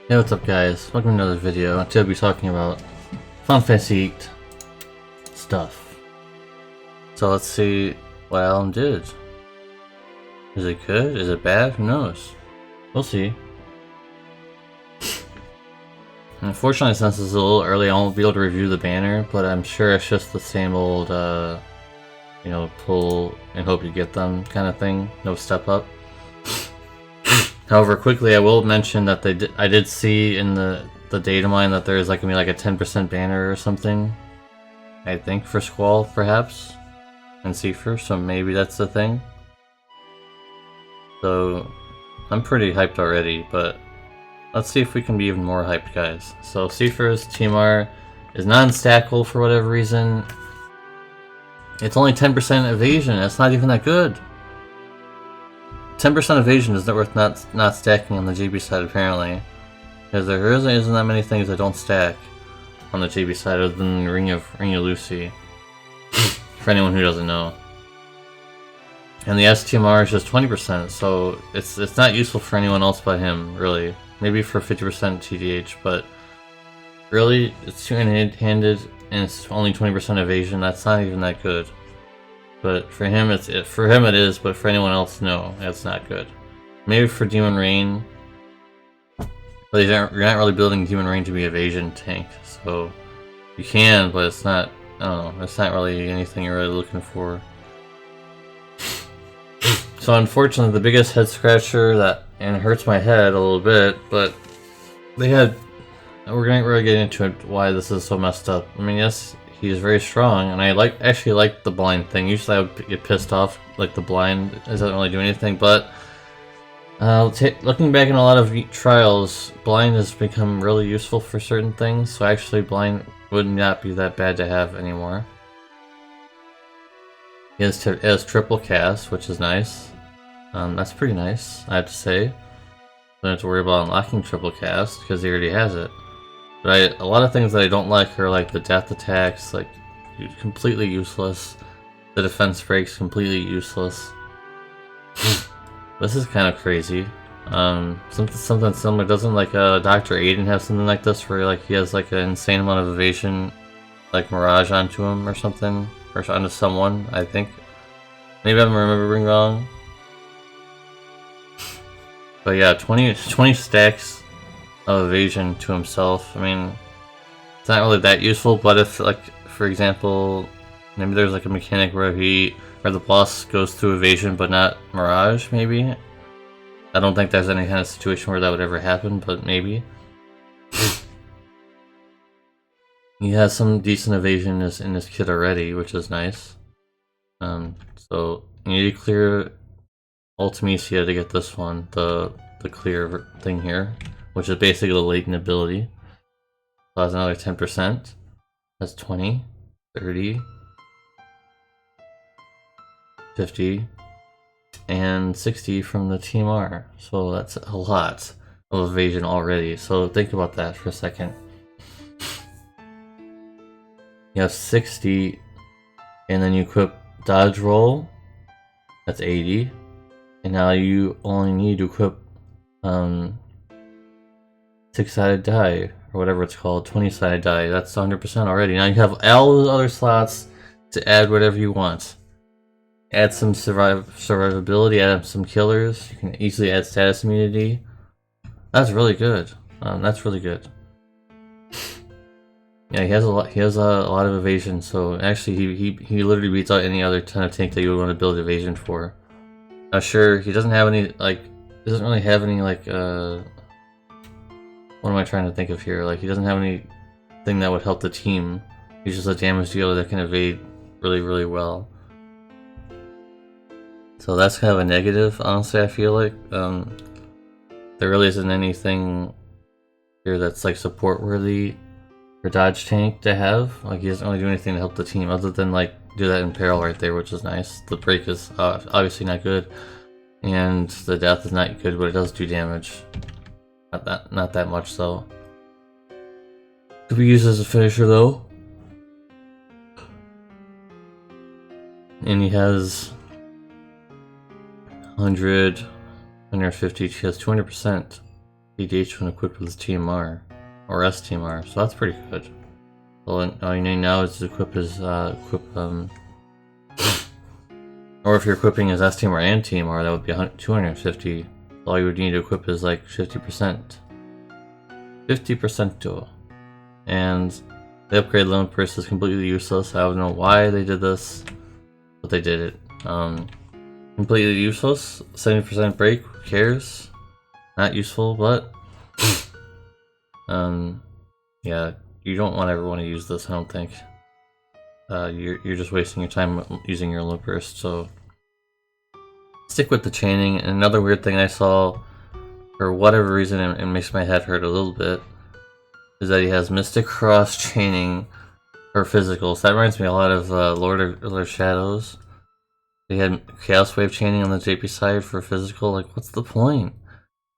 Hey, what's up guys? Welcome to another video. Today we'll be talking about Final Fantasy VIII stuff. So let's see what Alan did. Is it good? Is it bad? Who knows? We'll see. Unfortunately, since it's a little early, I won't be able to review the banner, but I'm sure it's just the same old, you know, pull and hope you get them kind of thing. No step up. However, quickly I will mention that I did see in the data mine that there is like gonna be like a 10% banner or something. I think for Squall perhaps, and Seifer, so maybe that's the thing. So I'm pretty hyped already, but let's see if we can be even more hyped, guys. So Seifer's TMR is non-stackable for whatever reason. It's only 10% evasion. That's not even that good. 10% evasion is not worth not stacking on the GB side apparently, because there isn't that many things that don't stack on the GB side other than Ring of Lucy. For anyone who doesn't know, and the STMR is just 20%, so it's not useful for anyone else but him really. Maybe for 50% TDH, but really it's two-handed and it's only 20% evasion. That's not even that good. But for him, it is. But for anyone else, no, it's not good. Maybe for Demon Rain, but you're not really building Demon Rain to be evasion tank, so you can, but it's not. I don't know. It's not really anything you're really looking for. So unfortunately, the biggest head scratcher and it hurts my head a little bit, but we're gonna really get into it why this is so messed up. I mean, yes. He's very strong, and I actually like the blind thing. Usually I would get pissed off, like the blind doesn't really do anything, but looking back in a lot of trials, blind has become really useful for certain things, so actually blind would not be that bad to have anymore. He has triple cast, which is nice. That's pretty nice, I have to say. Don't have to worry about unlocking triple cast, because he already has it. But a lot of things that I don't like are like the death attacks, like completely useless. The defense breaks, completely useless. This is kind of crazy. Something similar. Doesn't like Dr. Aiden have something like this where like he has like an insane amount of evasion, like Mirage onto him or something, or onto someone? I think. Maybe I'm remembering wrong. But yeah, 20 stacks of evasion to himself. I mean, it's not really that useful, but if, like, for example, maybe there's like a mechanic where the boss goes through evasion but not Mirage, maybe? I don't think there's any kind of situation where that would ever happen, but maybe. He has some decent evasion in his kit already, which is nice. So you need to clear Ultimecia to get this one, the clear thing here, which is basically the latent ability. So that's another 10%. That's 20, 30, 50, and 60 from the TMR. So that's a lot of evasion already. So think about that for a second. You have 60, and then you equip dodge roll. That's 80. And now you only need to equip 6-sided die, or whatever it's called, 20-sided die. That's 100% already. Now you have all the other slots to add whatever you want. Add some survivability, add some killers. You can easily add status immunity. That's really good. That's really good. Yeah, he has a lot of evasion. So actually, he literally beats out any other ton of tank that you would want to build evasion for. Now, sure, he doesn't have any doesn't really have any what am I trying to think of here? Like, he doesn't have anything that would help the team. He's just a damage dealer that can evade really, really well. So that's kind of a negative, honestly, I feel like. There really isn't anything here that's like support worthy for dodge tank to have. Like, he doesn't really do anything to help the team other than like do that in peril right there, which is nice. The break is obviously not good, and the death is not good, but it does do damage. Not that much though. Could be used as a finisher though. And he has 100, 150. He has 200%. TDH when equipped with TMR or STMR, so that's pretty good. So all you need now is to equip his or if you're equipping his STMR and TMR, that would be 250. All you would need to equip is like 50%. 50% dual. And the upgrade limit burst is completely useless. I don't know why they did this, but they did it. Completely useless. 70% break, who cares? Not useful, but yeah, you don't ever want to use this, I don't think. You're just wasting your time using your limit burst, so stick with the chaining. And another weird thing I saw, for whatever reason, it makes my head hurt a little bit, is that he has Mystic Cross chaining for physicals. That reminds me a lot of Lord of Shadows. They had Chaos Wave chaining on the JP side for physical. Like, what's the point?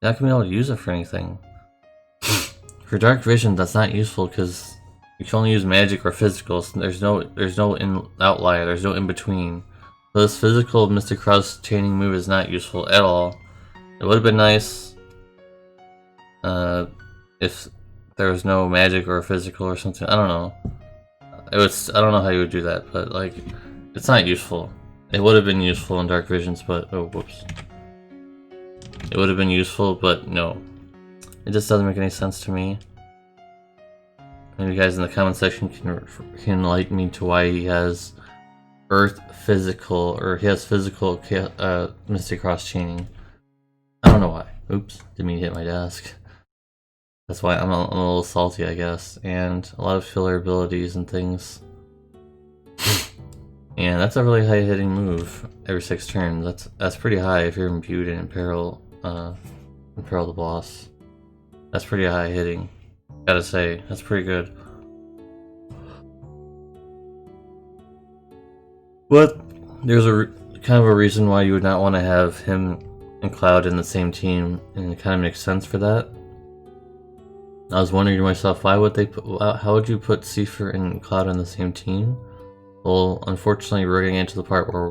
You're not gonna be able to use it for anything. For Dark Vision, that's not useful because you can only use magic or physicals. There's no outlier. There's no in between. So this physical Mystic Cross chaining move is not useful at all. It would have been nice if there was no magic or physical or something. I don't know. I don't know how you would do that, but like, it's not useful. It would have been useful in Dark Visions, but oh whoops. It would have been useful, but no. It just doesn't make any sense to me. Maybe you guys in the comment section can enlighten me to why he has Earth physical, or he has physical Mystic Cross chaining. I don't know why. Oops, didn't mean to hit my desk. That's why I'm a little salty, I guess. And a lot of filler abilities and things. And that's a really high hitting move every 6 turns. That's pretty high if you're imbued and imperil the boss. That's pretty high hitting. Gotta say, that's pretty good. But there's kind of a reason why you would not want to have him and Cloud in the same team, and it kind of makes sense for that. I was wondering to myself, how would you put Seifer and Cloud on the same team? Well, unfortunately, we're getting into the part where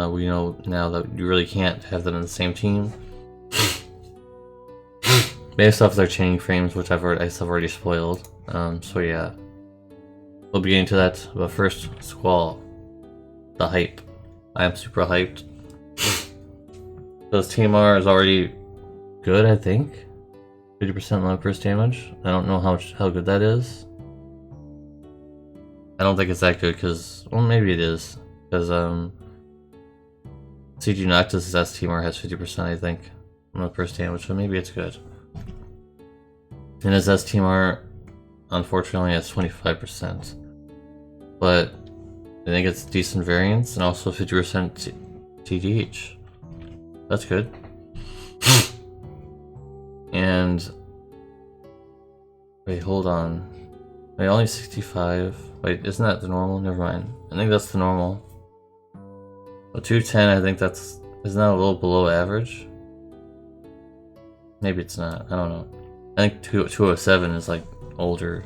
we know now that you really can't have them in the same team. Based off their chaining frames, which I've already spoiled. So yeah. We'll be getting to that, but first, Squall. The hype. I am super hyped. This TMR is already good, I think. 50% low burst damage. I don't know how good that is. I don't think it's that good because, well, maybe it is, because CG Noctis' STMR has 50%, I think, low burst damage, so maybe it's good. And his STMR, unfortunately, has 25%, but I think it's decent variance and also 50% TDH. That's good. And wait, hold on. Wait, only 65. Wait, isn't that the normal? Never mind. I think that's the normal. Well, 210, I think isn't that a little below average? Maybe it's not. I don't know. I think 207 is like older.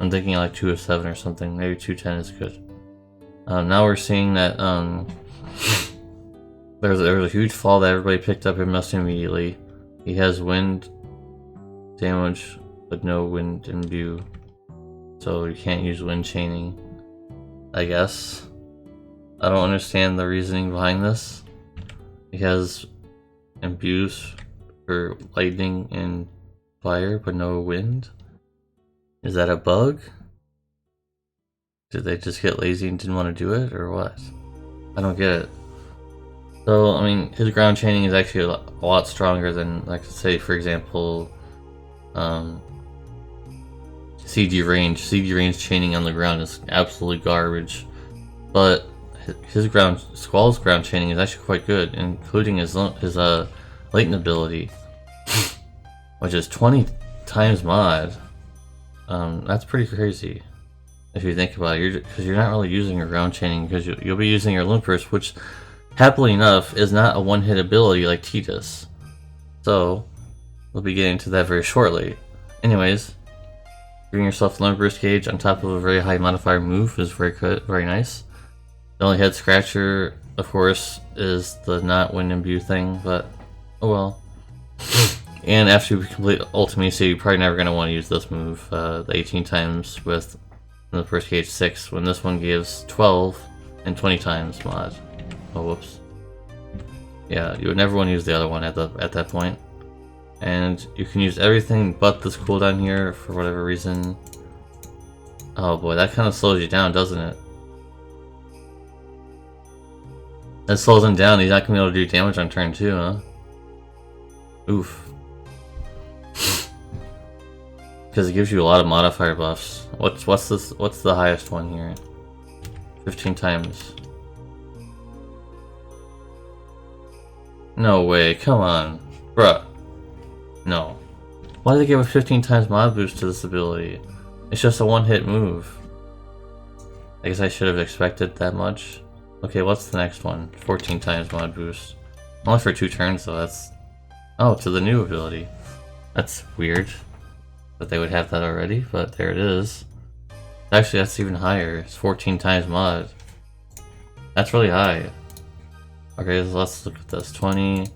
I'm thinking like 207 or something. Maybe 210 is good. Now we're seeing that there was a huge fall that everybody picked up almost immediately. He has wind damage, but no wind imbue, so you can't use wind chaining, I guess. I don't understand the reasoning behind this. He has imbues for lightning and fire, but no wind. Is that a bug? Did they just get lazy and didn't want to do it, or what? I don't get it. So, I mean, his ground chaining is actually a lot stronger than, like, say, for example, CG range. CG range chaining on the ground is absolutely garbage. But Squall's ground chaining is actually quite good, including his latent ability, which is 20 times mod. That's pretty crazy if you think about it. Because you're not really using your ground chaining, because you'll be using your Olympus, which, happily enough, is not a one-hit ability like Titus. So, we'll be getting to that very shortly. Anyways, giving yourself Limit Burst Gauge on top of a very high modifier move is very good, very nice. The only head scratcher, of course, is the not wind imbue thing, but oh well. And after you complete Ultimate, so you're probably never going to want to use this move, the 18 times with the first gauge 6, when this one gives 12 and 20 times mod. Oh, whoops. Yeah, you would never want to use the other one at that point. And you can use everything but this cooldown here for whatever reason. Oh boy, that kind of slows you down, doesn't it? It slows him down, he's not going to be able to do damage on turn 2, huh? Oof. Because it gives you a lot of modifier buffs. What's the highest one here? 15 times. No way, come on. Bruh. No. Why did they give a 15 times mod boost to this ability? It's just a one-hit move. I guess I should have expected that much. Okay, what's the next one? 14 times mod boost. Only for 2 turns though, that's... Oh, to the new ability. That's weird that they would have that already, but there it is. Actually, that's even higher. It's 14 times mod. That's really high. Okay, so let's look at this. 20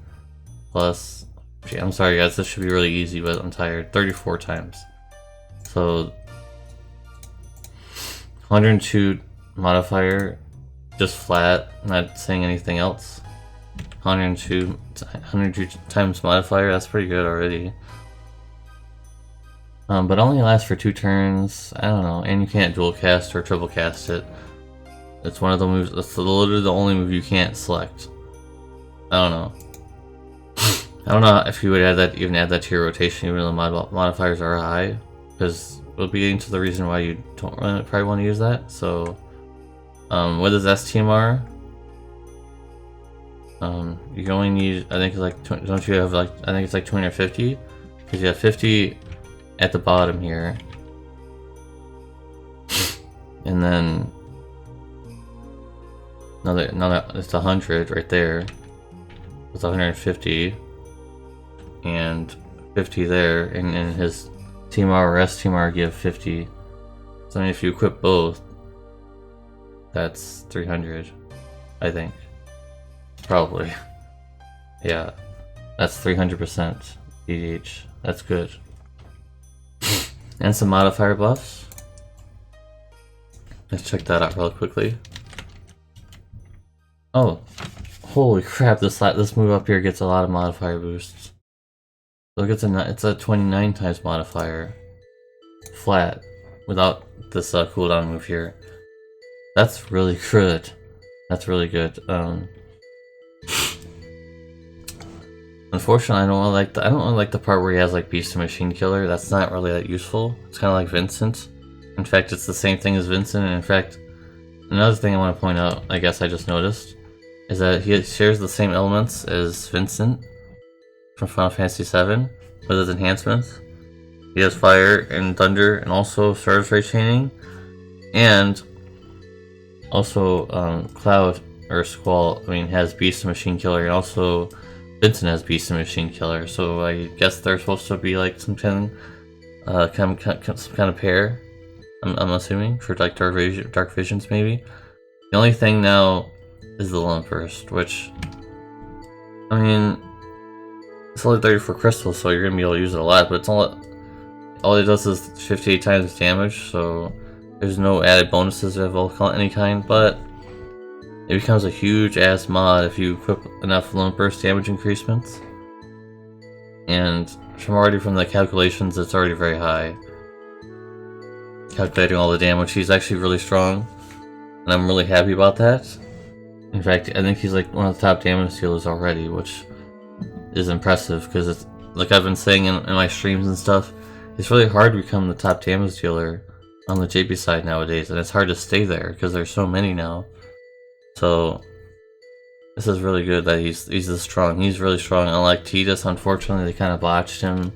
plus... Gee, I'm sorry guys, this should be really easy, but I'm tired. 34 times. So... 102 modifier, just flat, not saying anything else. 102 times modifier, that's pretty good already. But only lasts for 2 turns, I don't know, and you can't dual cast or triple cast it. It's one of the moves, it's literally the only move you can't select. I don't know. I don't know if you would add that, even add that to your rotation, even though the modifiers are high, because we'll be getting to the reason why you don't probably want to use that. So, what is STMR? You only need, I think it's like, don't you have like, I think it's like 250? Because you have 50 at the bottom here. And then, another, it's 100 right there. It's 150. And 50 there, and his TMR or STMR give 50. So I mean, if you equip both, that's 300, I think. Probably. Yeah, that's 300% DH. That's good. And some modifier buffs. Let's check that out real quickly. Oh, holy crap! This move up here gets a lot of modifier boosts. Look, it's a 29 times modifier, flat, without this cooldown move here. That's really good. That's really good. Unfortunately, I don't really like the part where he has like Beast and Machine Killer. That's not really that useful. It's kind of like Vincent. In fact, it's the same thing as Vincent. And in fact, another thing I want to point out, I guess I just noticed, is that he shares the same elements as Vincent from Final Fantasy VII with his enhancements. He has Fire and Thunder, and also Stars Ray Chaining, and also Cloud or Squall. I mean, has Beast and Machine Killer, and also Vincent has Beast and Machine Killer. So I guess they're supposed to be like some kind of pair. I'm assuming for like Dark Visions maybe. The only thing now is the Lone Burst, which, I mean, it's only 34 crystals, so you're gonna be able to use it a lot. But it's all it does is 58 times damage, so there's no added bonuses of any kind. But it becomes a huge ass mod if you equip enough Lone Burst damage increasements. And from the calculations, it's already very high. Calculating all the damage, he's actually really strong, and I'm really happy about that. In fact, I think he's like one of the top damage dealers already, which is impressive, because it's like I've been saying in my streams and stuff, it's really hard to become the top damage dealer on the JP side nowadays, and it's hard to stay there because there's so many now. So this is really good that he's this strong. He's really strong. Unlike Tidus, unfortunately, they kind of botched him.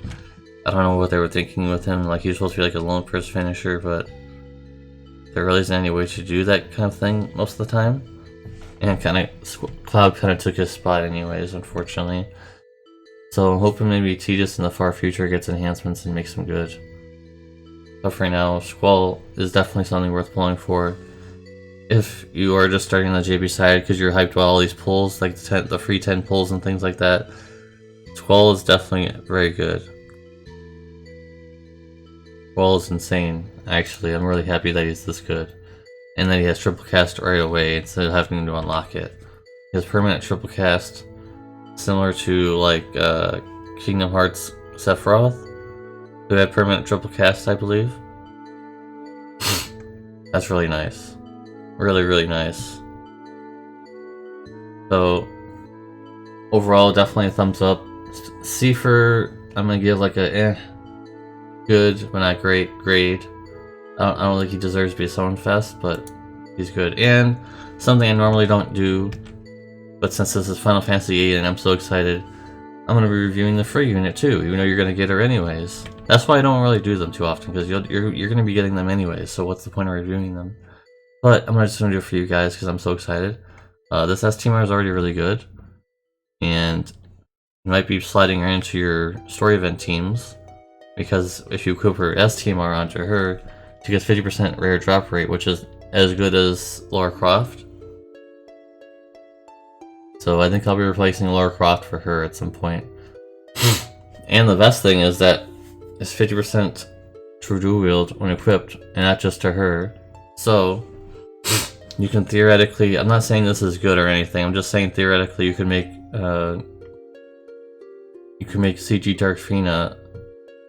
I don't know what they were thinking with him. Like, he was supposed to be like a Lone Burst finisher, but there really isn't any way to do that kind of thing most of the time. And Cloud kind of took his spot anyways, unfortunately. So I'm hoping maybe Tidus in the far future gets enhancements and makes them good. But for now, Squall is definitely something worth pulling for. If you are just starting on the JB side because you're hyped about all these pulls, like the free 10 pulls and things like that, Squall is definitely very good. Squall is insane, actually. I'm really happy that he's this good. And that he has triple cast right away instead of having to unlock it. He has permanent triple cast, similar to like Kingdom Hearts Sephiroth, who had permanent triple cast, I believe. That's really nice. Really, really nice. So, overall, definitely a thumbs up. Seifer, I'm gonna give like a good, but not great grade. I don't think he deserves to be a Summon Fest, but he's good. And something I normally don't do, but since this is Final Fantasy VIII and I'm so excited, I'm going to be reviewing the free unit too, even though you're going to get her anyways. That's why I don't really do them too often, because you're going to be getting them anyways, so what's the point of reviewing them? But I'm just going to do it for you guys, because I'm so excited. This S-Teamer is already really good, and you might be sliding her into your story event teams, because if you equip her S-Teamer onto her, she gets 50% rare drop rate, which is as good as Lara Croft. So I think I'll be replacing Lara Croft for her at some point. And the best thing is that it's 50% true dual wield when equipped, and not just to her. So you can theoretically, I'm not saying this is good or anything, I'm just saying theoretically you can make CG Darkfina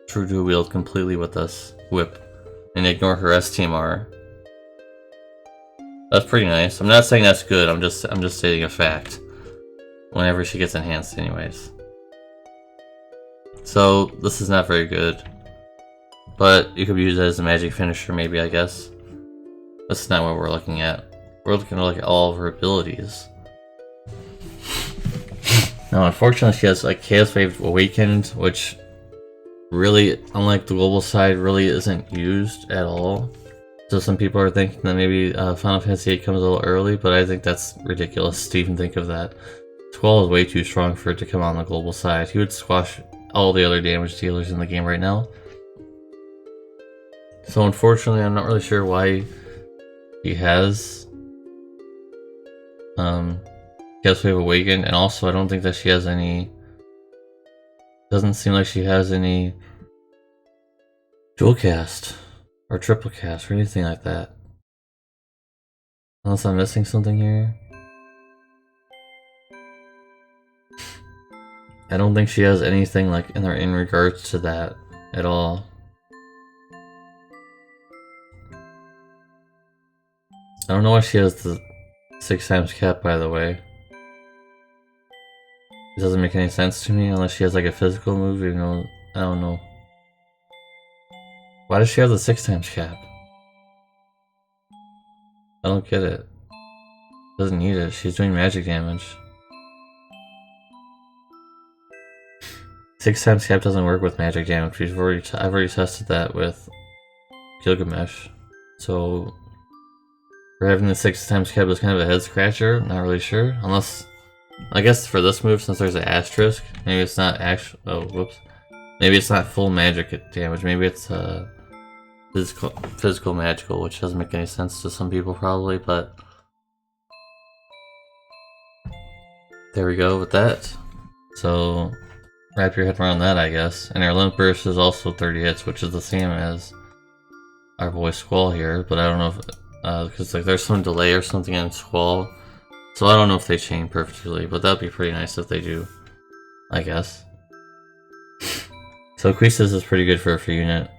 true dual wield completely with this whip and ignore her S-Teamer. That's pretty nice. I'm not saying that's good, I'm just stating a fact. Whenever she gets enhanced anyways. So this is not very good. But you could use it as a magic finisher maybe, I guess. That's not what we're looking at. We're looking to look at all of her abilities. Now unfortunately she has like Chaos Wave Awakened, which really, unlike the global side, really isn't used at all. So some people are thinking that maybe Final Fantasy VIII comes a little early, but I think that's ridiculous to even think of that. Squall is way too strong for it to come on the global side. He would squash all the other damage dealers in the game right now. So unfortunately, I'm not really sure why he has Chaos Wave Awakened, and also I don't think that she has any. Doesn't seem like she has any dual cast or triple cast or anything like that. Unless I'm missing something here. I don't think she has anything like in regards to that at all. I don't know why she has the 6x cap, by the way. It doesn't make any sense to me unless she has like a physical move, you know. I don't know. Why does she have the 6x cap? I don't get it. Doesn't need it. She's doing magic damage. 6x cap doesn't work with magic damage. I've already tested that with Gilgamesh. So for having the 6x cap is kind of a head scratcher. Not really sure. Unless, I guess for this move, since there's an asterisk, maybe it's not actual. Oh, whoops. Maybe it's not full magic damage. Maybe it's physical magical, which doesn't make any sense to some people probably. But there we go with that. So wrap your head around that, I guess. And our limp burst is also 30 hits, which is the same as our boy Squall here. But I don't know if because like there's some delay or something in Squall, so I don't know if they chain perfectly. But that'd be pretty nice if they do, I guess. So Croesus is pretty good for a free unit,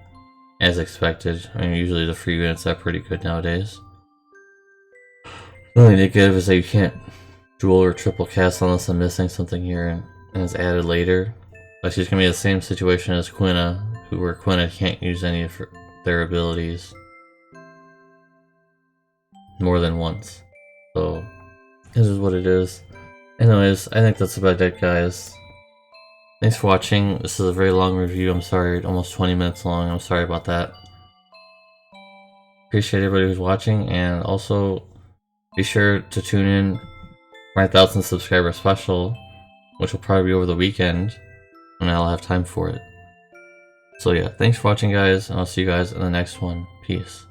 as expected. I mean, usually the free units are pretty good nowadays. The only negative is that you can't dual or triple cast unless I'm missing something here and it's added later. But she's gonna be the same situation as Quina, where Quina can't use any of their abilities more than once. So this is what it is. Anyways, I think that's about it, guys. Thanks for watching. This is a very long review. I'm sorry, almost 20 minutes long. I'm sorry about that. Appreciate everybody who's watching, and also be sure to tune in for my 1,000 subscriber special, which will probably be over the weekend when I'll have time for it. So yeah, thanks for watching, guys, and I'll see you guys in the next one. Peace.